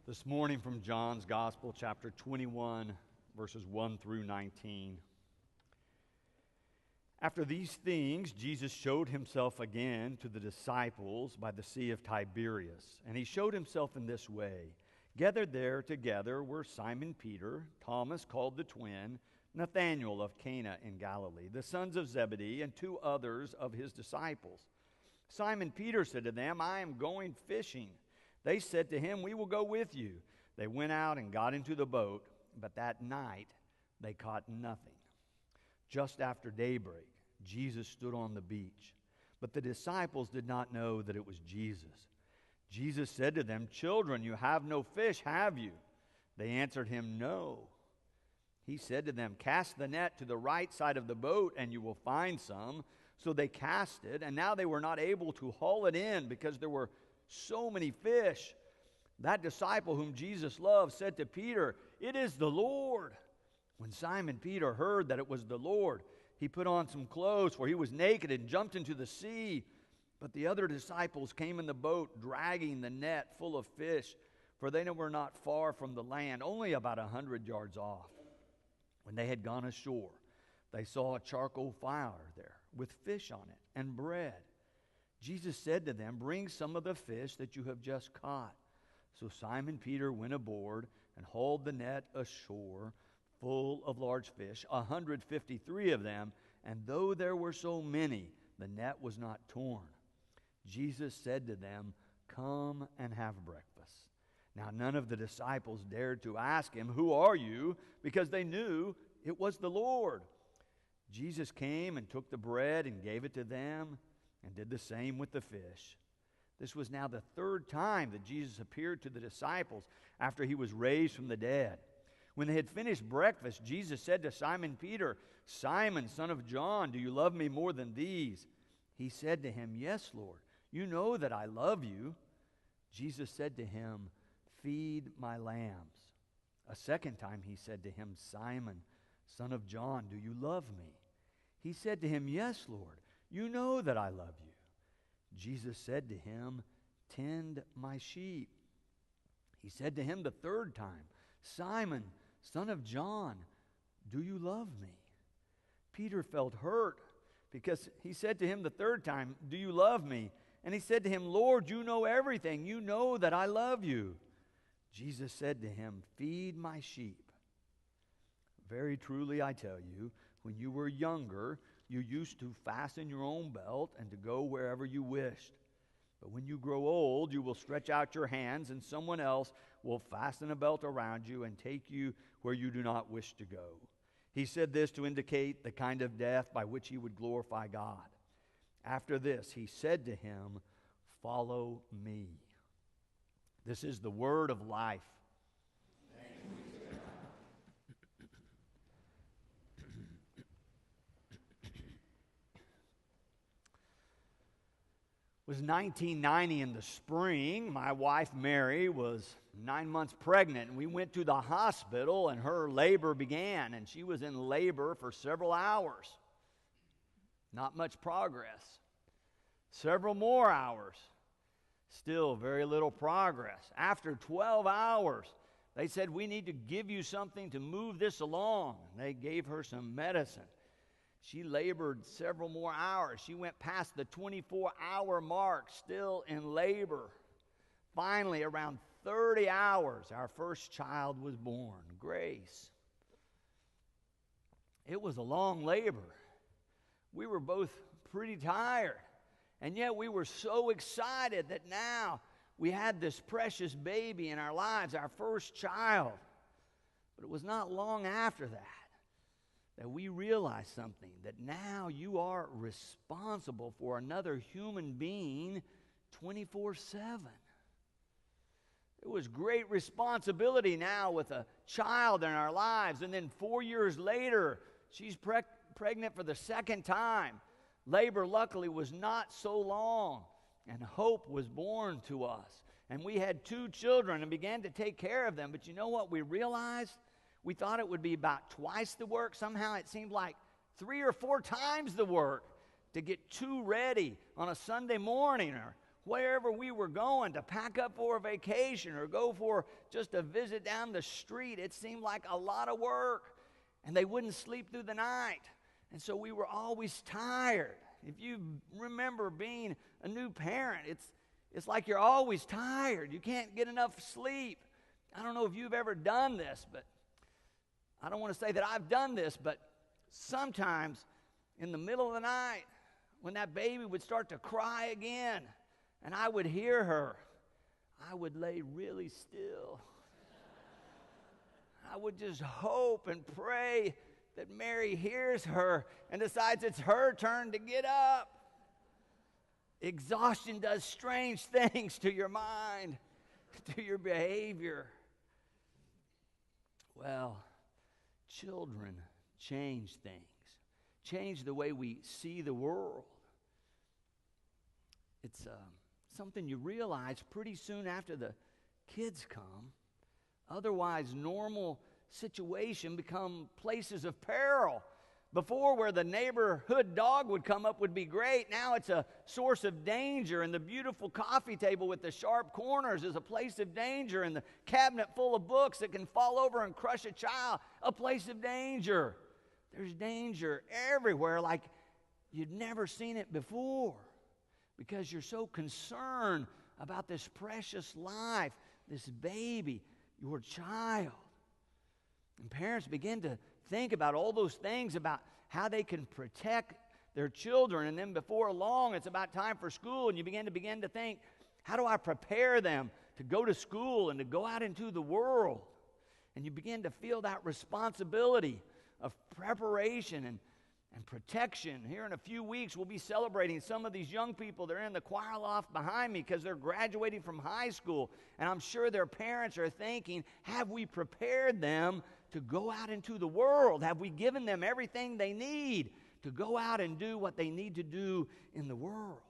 This morning from John's Gospel, chapter 21, verses 1 through 19. After these things, Jesus showed himself again to the disciples by the Sea of Tiberias. And he showed himself in this way. Gathered there together were Simon Peter, Thomas called the twin, Nathanael of Cana in Galilee, the sons of Zebedee, and two others of his disciples. Simon Peter said to them, "I am going fishing." They said to him, "We will go with you." They went out and got into the boat, but that night they caught nothing. Just after daybreak, Jesus stood on the beach, but the disciples did not know that it was Jesus. Jesus said to them, "Children, you have no fish, have you?" They answered him, "No." He said to them, "Cast the net to the right side of the boat, and you will find some." So they cast it, and now they were not able to haul it in because there were so many fish. That disciple whom Jesus loved said to Peter, "It is the Lord." When Simon Peter heard that it was the Lord, he put on some clothes, for he was naked, and jumped into the sea. But the other disciples came in the boat, dragging the net full of fish, for they were not far from the land, only about 100 yards off. When they had gone ashore, they saw a charcoal fire there with fish on it and bread. Jesus said to them, "Bring some of the fish that you have just caught." So Simon Peter went aboard and hauled the net ashore full of large fish, 153 of them, and though there were so many, the net was not torn. Jesus said to them, "Come and have breakfast." Now none of the disciples dared to ask him, "Who are you?" because they knew it was the Lord. Jesus came and took the bread and gave it to them, and did the same with the fish. This was now the third time that Jesus appeared to the disciples after he was raised from the dead. When they had finished breakfast, Jesus said to Simon Peter, "Simon, son of John, do you love me more than these?" He said to him, "Yes, Lord, you know that I love you." Jesus said to him, "Feed my lambs." A second time he said to him, "Simon, son of John, do you love me?" He said to him, "Yes, Lord, you know that I love you." Jesus said to him, "Tend my sheep." He said to him the third time, "Simon, son of John, do you love me?" Peter felt hurt because he said to him the third time, "Do you love me?" And he said to him, "Lord, you know everything. You know that I love you." Jesus said to him, "Feed my sheep. Very truly I tell you, when you were younger, you used to fasten your own belt and to go wherever you wished. But when you grow old, you will stretch out your hands, and someone else will fasten a belt around you and take you where you do not wish to go." He said this to indicate the kind of death by which he would glorify God. After this, he said to him, "Follow me." This is the word of life. It was 1990 in the spring. My wife, Mary, was 9 months pregnant, and we went to the hospital, and her labor began, and she was in labor for several hours. Not much progress. Several more hours. Still very little progress. After 12 hours, they said, "We need to give you something to move this along." They gave her some medicine. She labored several more hours. She went past the 24-hour mark, still in labor. Finally, around 30 hours, our first child was born, Grace. It was a long labor. We were both pretty tired, and yet we were so excited that now we had this precious baby in our lives, our first child. But it was not long after that we realized something, that now you are responsible for another human being 24/7. It was great responsibility now with a child in our lives. And then 4 years later, she's pregnant for the second time. Labor, luckily, was not so long, and hope was born to us. And we had 2 children and began to take care of them. But you know what we realized? We thought it would be about twice the work. Somehow it seemed like 3 or 4 times the work to get 2 ready on a Sunday morning, or wherever we were going, to pack up for a vacation or go for just a visit down the street, it seemed like a lot of work. And they wouldn't sleep through the night. And so we were always tired. If you remember being a new parent, it's like you're always tired. You can't get enough sleep. I don't know if you've ever done this, but I don't want to say that I've done this, but sometimes in the middle of the night, when that baby would start to cry again, and I would hear her, I would lay really still. I would just hope and pray that Mary hears her and decides it's her turn to get up. Exhaustion does strange things to your mind, to your behavior. Well, children change things, change the way we see the world. It's something you realize pretty soon after the kids come. Otherwise, normal situation become places of peril. Before, where the neighborhood dog would come up would be great. Now it's a source of danger, and the beautiful coffee table with the sharp corners is a place of danger, and the cabinet full of books that can fall over and crush a child, a place of danger. There's danger everywhere like you'd never seen it before, because you're so concerned about this precious life, this baby, your child. And parents begin to think about all those things about how they can protect their children. And then before long, it's about time for school, and you begin to think, how do I prepare them to go to school and to go out into the world? And you begin to feel that responsibility of preparation and protection. Here in a few weeks, we'll be celebrating some of these young people. They're in the choir loft behind me because they're graduating from high school. And I'm sure their parents are thinking, have we prepared them to go out into the world? Have we given them everything they need to go out and do what they need to do in the world?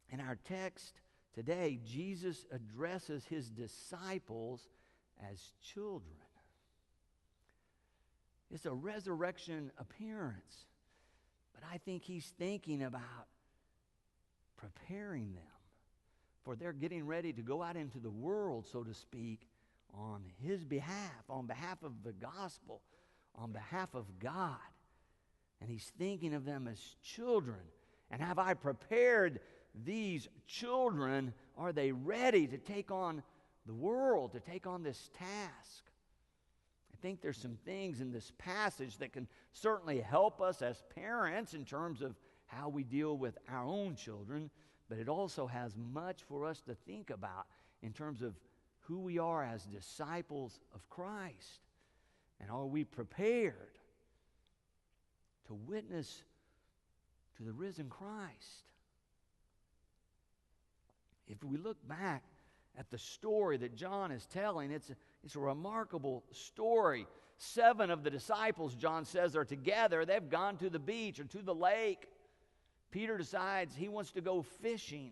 In our text today, Jesus addresses his disciples as children. It's a resurrection appearance, but I think he's thinking about preparing them for their getting ready to go out into the world, so to speak, on his behalf, on behalf of the gospel, on behalf of God. And he's thinking of them as children. And have I prepared these children? Are they ready to take on the world, to take on this task? I think there's some things in this passage that can certainly help us as parents in terms of how we deal with our own children, but it also has much for us to think about in terms of who we are as disciples of Christ. And are we prepared to witness to the risen Christ? If we look back at the story that John is telling, it's a remarkable story. 7 of the disciples, John says, are together. They've gone to the beach or to the lake. Peter decides he wants to go fishing.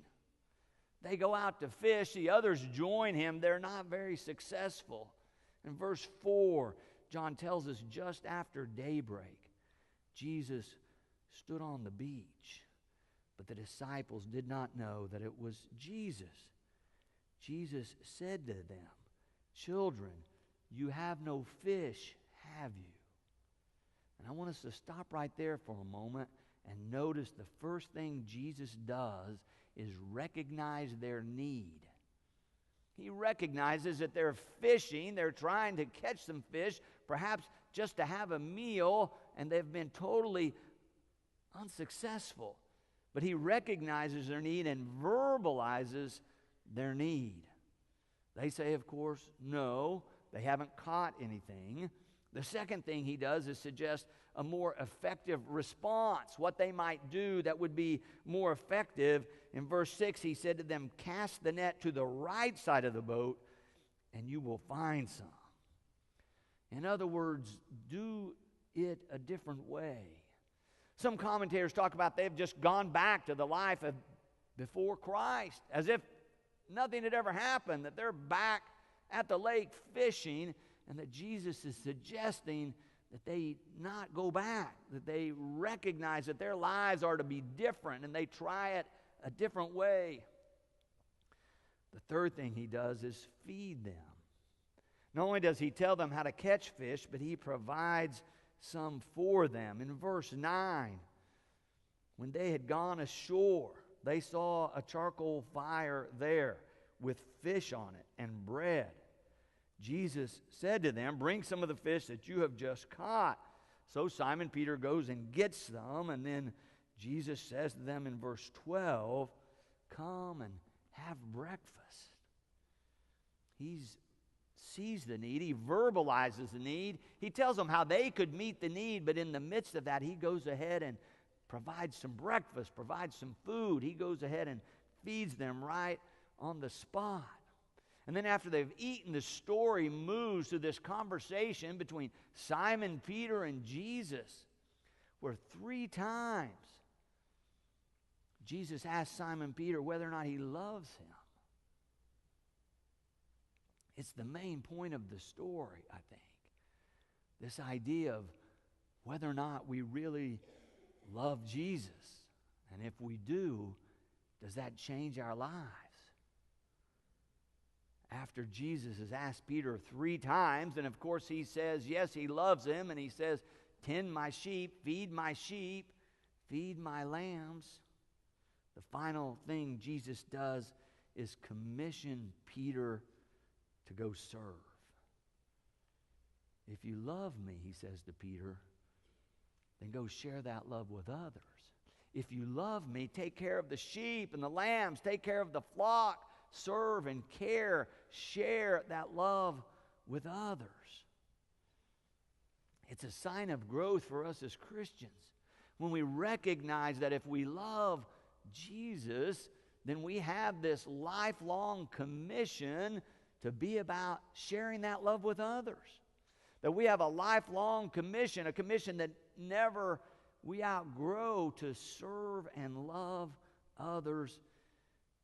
They go out to fish. The others join him. They're not very successful. In verse 4, John tells us just after daybreak, Jesus stood on the beach, but the disciples did not know that it was Jesus. Jesus said to them, "Children, you have no fish, have you?" And I want us to stop right there for a moment and notice the first thing Jesus does is recognize their need. He recognizes that they're fishing, they're trying to catch some fish, perhaps just to have a meal, and they've been totally unsuccessful. But he recognizes their need and verbalizes their need. They say, of course, no, they haven't caught anything. The second thing he does is suggest a more effective response, what they might do that would be more effective. In verse 6, he said to them, "Cast the net to the right side of the boat, and you will find some." In other words, do it a different way. Some commentators talk about they've just gone back to the life of before Christ, as if nothing had ever happened, that they're back at the lake fishing, and that Jesus is suggesting that they not go back, that they recognize that their lives are to be different, and they try it a different way. The third thing he does is feed them. Not only does he tell them how to catch fish, but he provides some for them. In verse 9, when they had gone ashore, they saw a charcoal fire there with fish on it and bread. Jesus said to them, "Bring some of the fish that you have just caught." So Simon Peter goes and gets them, and then Jesus says to them in verse 12, "Come and have breakfast." He sees the need. He verbalizes the need. He tells them how they could meet the need, but in the midst of that, he goes ahead and provides some breakfast, provides some food. He goes ahead and feeds them right on the spot. And then after they've eaten, the story moves to this conversation between Simon Peter and Jesus, where 3 times Jesus asks Simon Peter whether or not he loves him. It's the main point of the story, I think. This idea of whether or not we really love Jesus. And if we do, does that change our lives? After Jesus has asked Peter 3 times, and of course he says, yes, he loves him, and he says, "Tend my sheep, feed my lambs." The final thing Jesus does is commission Peter to go serve. "If you love me," he says to Peter, "then go share that love with others. If you love me, take care of the sheep and the lambs, take care of the flock, serve and care, share that love with others." It's a sign of growth for us as Christians when we recognize that if we love Jesus, then we have this lifelong commission to be about sharing that love with others. That we have a lifelong commission, a commission that never we outgrow, to serve and love others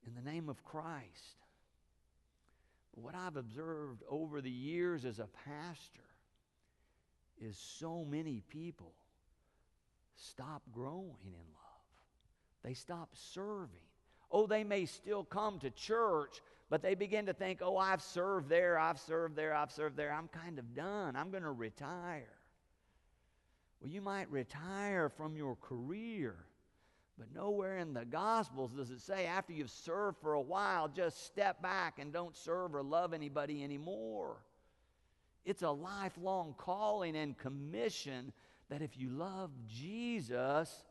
in the name of Christ. What I've observed over the years as a pastor is so many people stop growing in love. They stop serving. Oh, they may still come to church, but they begin to think, "Oh, I've served there, I've served there, I've served there. I'm kind of done. I'm going to retire." Well, you might retire from your career, but nowhere in the Gospels does it say after you've served for a while, just step back and don't serve or love anybody anymore. It's a lifelong calling and commission that if you love Jesus,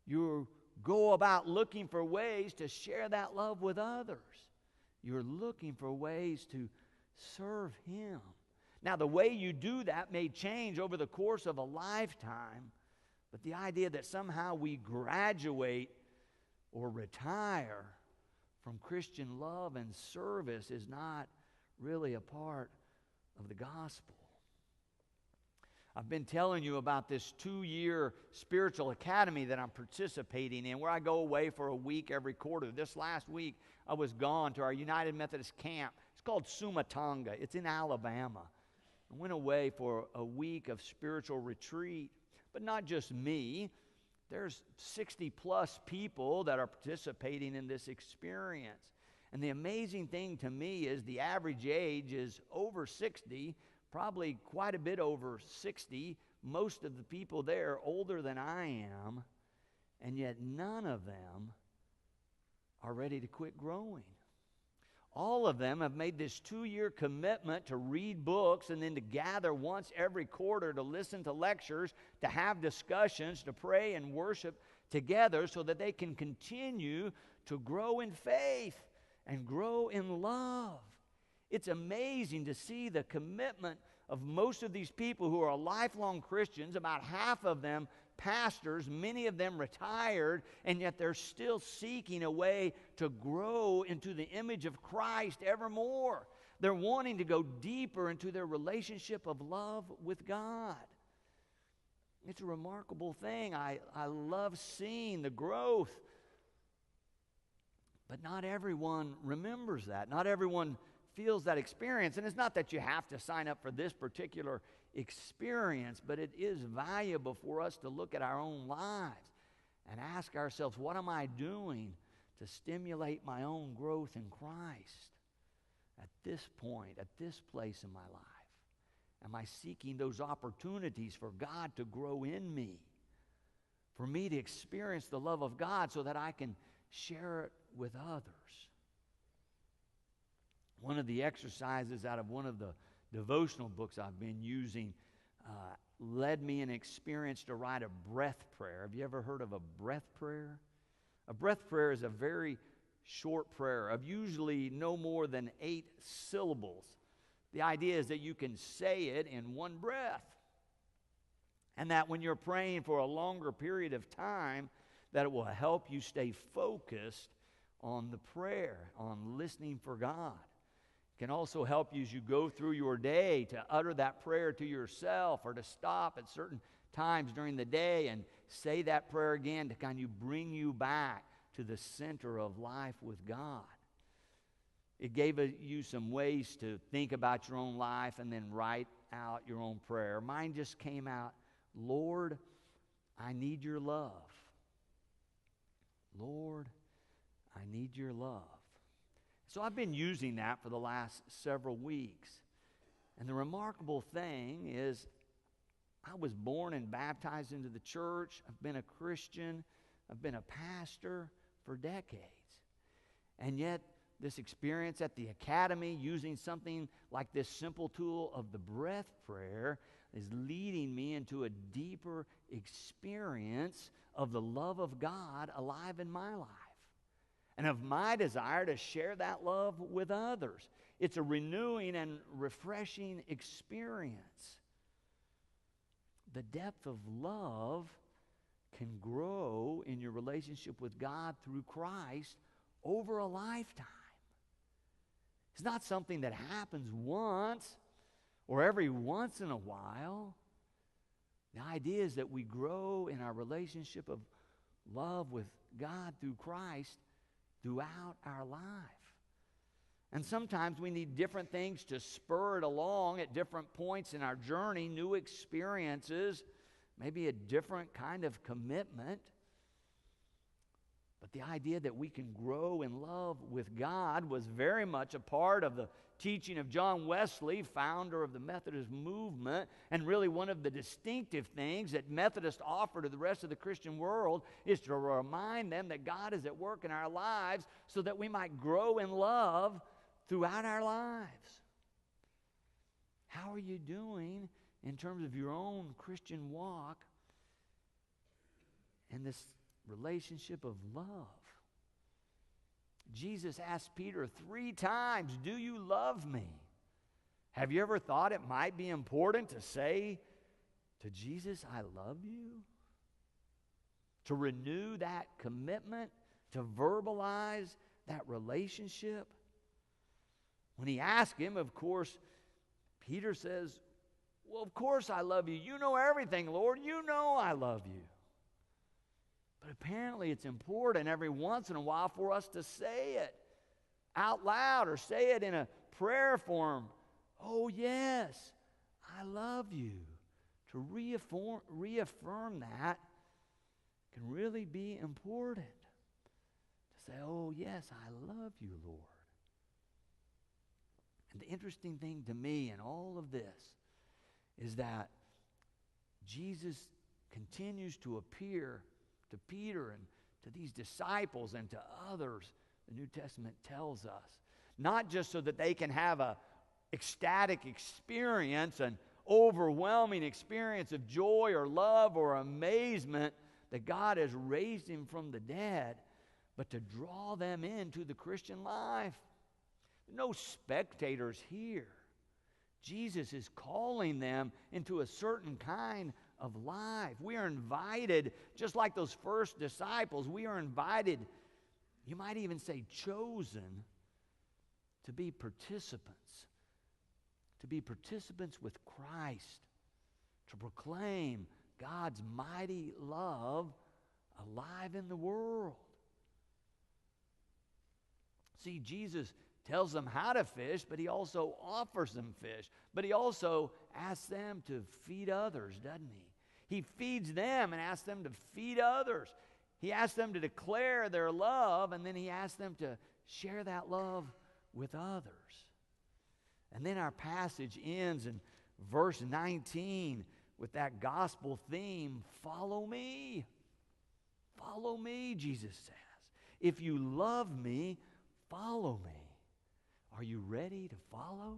you go about looking for ways to share that love with others. You're looking for ways to serve Him. Now, the way you do that may change over the course of a lifetime, but the idea that somehow we graduate or retire from Christian love and service is not really a part of the gospel. I've been telling you about this 2-year spiritual academy that I'm participating in, where I go away for a week every quarter. This last week, I was gone to our United Methodist camp. It's called Sumatonga. It's in Alabama. I went away for a week of spiritual retreat. But not just me. There's 60-plus people that are participating in this experience. And the amazing thing to me is the average age is over 60, probably quite a bit over 60. Most of the people there are older than I am, and yet none of them are ready to quit growing. All of them have made this 2-year commitment to read books and then to gather once every quarter to listen to lectures, to have discussions, to pray and worship together so that they can continue to grow in faith and grow in love. It's amazing to see the commitment of most of these people who are lifelong Christians, about half of them pastors, many of them retired, and yet they're still seeking a way to grow into the image of Christ evermore. They're wanting to go deeper into their relationship of love with God. It's a remarkable thing. I love seeing the growth. But not everyone remembers that. Not everyone feels that experience. And it's not that you have to sign up for this particular experience, but it is valuable for us to look at our own lives and ask ourselves, what am I doing to stimulate my own growth in Christ at this point, at this place in my life? Am I seeking those opportunities for God to grow in me, for me to experience the love of God so that I can share it with others? One of the exercises out of one of the devotional books I've been using led me an experience to write a breath prayer. Have you ever heard of a breath prayer? A breath prayer is a very short prayer of usually no more than 8 syllables. The idea is that you can say it in one breath. And that when you're praying for a longer period of time, that it will help you stay focused on the prayer, on listening for God. It can also help you as you go through your day to utter that prayer to yourself, or to stop at certain times during the day and say that prayer again to kind of bring you back to the center of life with God. It gave you some ways to think about your own life and then write out your own prayer. Mine just came out, Lord, I need your love. Lord, I need your love. So I've been using that for the last several weeks. And the remarkable thing is, I was born and baptized into the church. I've been a Christian. I've been a pastor for decades. And yet, this experience at the academy, using something like this simple tool of the breath prayer, is leading me into a deeper experience of the love of God alive in my life, and of my desire to share that love with others. It's a renewing and refreshing experience. The depth of love can grow in your relationship with God through Christ over a lifetime. It's not something that happens once or every once in a while. The idea is that we grow in our relationship of love with God through Christ throughout our life. And sometimes we need different things to spur it along at different points in our journey, new experiences, maybe a different kind of commitment. But the idea that we can grow in love with God was very much a part of the teaching of John Wesley, founder of the Methodist movement, and really one of the distinctive things that Methodists offer to the rest of the Christian world is to remind them that God is at work in our lives so that we might grow in love throughout our lives. How are you doing in terms of your own Christian walk and this relationship of love? Jesus asked Peter 3 times, "Do you love me?" Have you ever thought it might be important to say to Jesus, "I love you"? To renew that commitment, to verbalize that relationship? When he asked him, of course, Peter says, "Well, of course I love you. You know everything, Lord. You know I love you." But apparently it's important every once in a while for us to say it out loud or say it in a prayer form. "Oh, yes, I love you." To reaffirm that can really be important. To say, "Oh, yes, I love you, Lord." And the interesting thing to me in all of this is that Jesus continues to appear to Peter and to these disciples and to others, the New Testament tells us. Not just so that they can have an ecstatic experience, an overwhelming experience of joy or love or amazement that God has raised him from the dead, but to draw them into the Christian life. No spectators here. Jesus is calling them into a certain kind of life. We are invited, just like those first disciples, we are invited, you might even say chosen, to be participants. To be participants with Christ. To proclaim God's mighty love alive in the world. See, Jesus tells them how to fish, but he also offers them fish. But he also asks them to feed others, doesn't he? He feeds them and asks them to feed others. He asked them to declare their love, and then he asked them to share that love with others. And then our passage ends in verse 19 with that gospel theme, follow me. Follow me, Jesus says. If you love me, follow me. Are you ready to follow?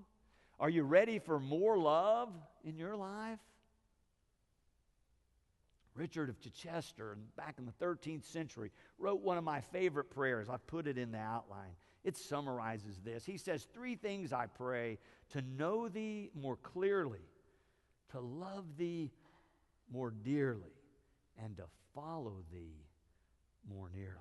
Are you ready for more love in your life? Richard of Chichester, back in the 13th century, wrote one of my favorite prayers. I put it in the outline. It summarizes this. He says, 3 things I pray: to know thee more clearly, to love thee more dearly, and to follow thee more nearly.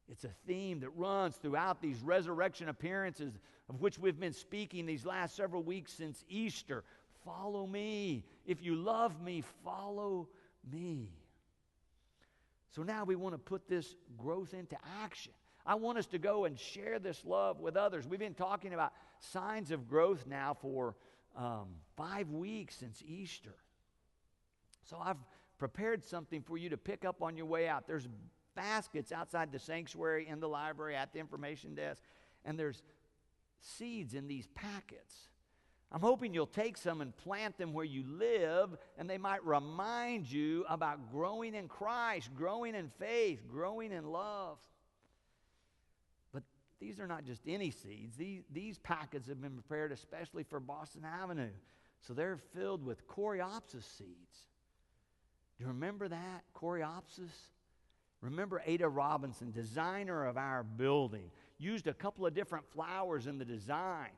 It's a theme that runs throughout these resurrection appearances of which we've been speaking these last several weeks since Easter. Follow me. If you love me, follow me. So now we want to put this growth into action. I want us to go and share this love with others. We've been talking about signs of growth now for 5 weeks since Easter. So I've prepared something for you to pick up on your way out. There's baskets outside the sanctuary, in the library, at the information desk, and there's seeds in these packets. I'm hoping you'll take some and plant them where you live, and they might remind you about growing in Christ, growing in faith, growing in love. But these are not just any seeds. These packets have been prepared especially for Boston Avenue. So they're filled with coreopsis seeds. Do you remember that? Coreopsis? Remember Ada Robinson, designer of our building, used a couple of different flowers in the design.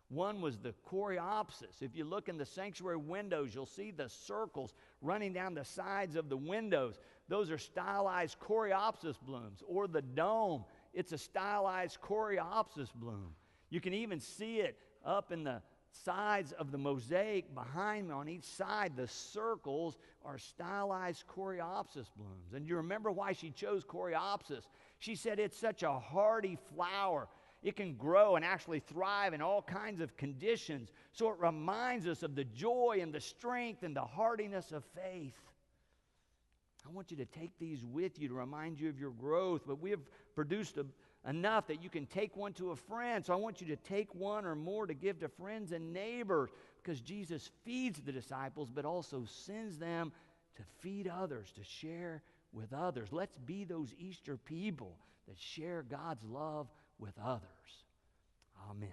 One was the coreopsis. If you look in the sanctuary windows, you'll see the circles running down the sides of the windows. Those are stylized coreopsis blooms. Or the dome, it's a stylized coreopsis bloom. You can even see it up in the sides of the mosaic behind me. On each side, the circles are stylized coreopsis blooms. And you remember why she chose coreopsis? She said it's such a hardy flower. It can grow and actually thrive in all kinds of conditions. So it reminds us of the joy and the strength and the hardiness of faith. I want you to take these with you to remind you of your growth. But we have produced enough that you can take one to a friend. So I want you to take one or more to give to friends and neighbors, because Jesus feeds the disciples but also sends them to feed others, to share with others. Let's be those Easter people that share God's love with others. Amen.